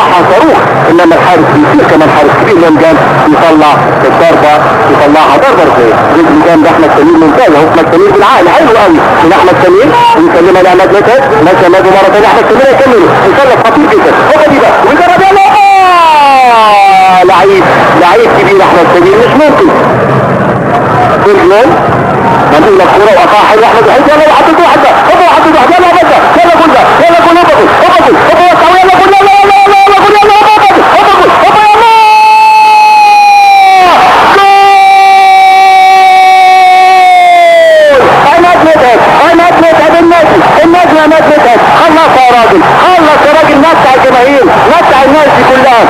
يطلعها صاروخ، انما الحارس بيصير كمان حارس كبير لمجان يطلع الضربه، يطلعها ضربه ركنيه. لمجان ده احمد سمير ممتاز اهو، احمد سمير بالعقل حلو قوي من احمد سمير ويسلمها لعماد متعب، ماشي عماد مره ثانيه احمد سمير يكمله، يسلم خطير جدا هو دي بقى ويجرب يلا لعيب كبير احمد سمير مش ممكن. جول منقول لك كوره وقطعها حلو احمد وحيد، يلا حطيت واحد ده هوبا حطيت واحد يلا بدا يلا جول ده يلا جول هوبا جول هوبا جول هوبا وسعوا يلا جول يلا يلا يلا جول يلا هوبا جول هوبا جول هوبا يلا عماد متعب النادي عماد متعب خلص يا راجل، خلص يا راجل، متع الجماهير متع الناس دي كلها.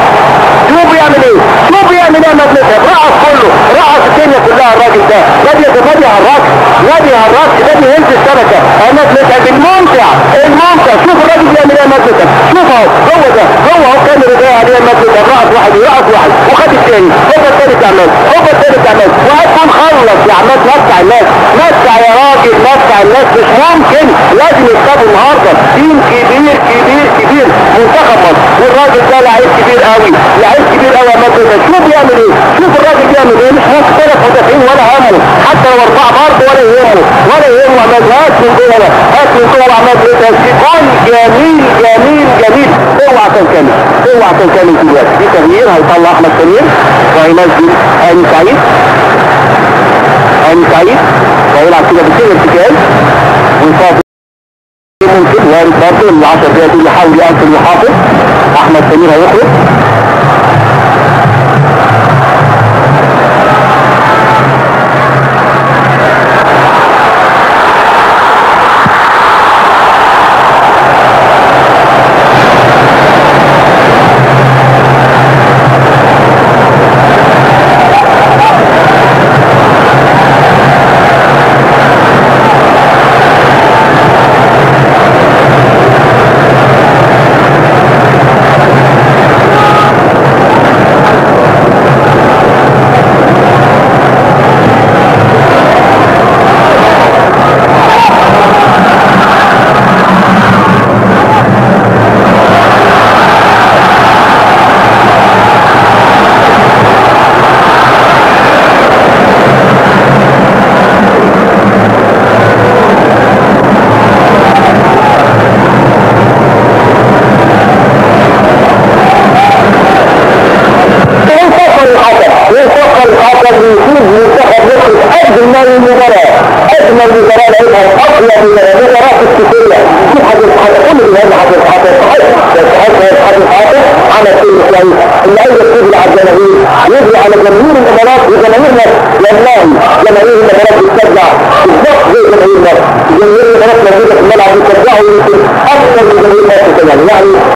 شوفوا يعمل ايه عماد متعب، رقص كله، رقص الدنيا كلها الراجل ده، نادي هراك نادي هنس الشبكه. عماد متعب الممتع شوف الراجل بيعمل ايه عماد متعب، شوف اهو هو كان رجاء عليه عماد متعب، رقص واحد وخد الثاني هوبا الثالث عماد وهتكون خلص يا عماد، متع الناس يا راجل، متع الناس مش ممكن، لازم يكسبوا النهارده. تيم كبير منتخب مصر، والراجل ده لعيب كبير قوي عماد متعب. شوف بيعمل ايه، شوف الراجل بيعمل ايه، مش ممكن 3 مدافعين ولا همه، حتى لو 4 برضه ولا يهمه عماد. هات من جوه عماد متعب، جول جميل. اوعى تنكمل دلوقتي، في تغيير هيطلع احمد سمير وهينزل هاني سعيد ويلعب كده بكل ارتكاز ويصاب ممكن وارد برضه ال 10 دقايق دول يحاول يقفل ويحافظ. احمد سمير هيخرج اجمل مباراه لعبها اقوى مباراه في السفريه. شوف كل اللي حاطط عمل شيء كويس، اللعيبه بتجري على الجماهير، يجري على جماهير الامارات وجماهيرنا، والله جماهير الامارات بتشجع بالظبط زي جماهير مصر. جماهير الامارات موجوده في الملعب بتشجعوا يمكن اكثر من جماهير مصر كمان، يعني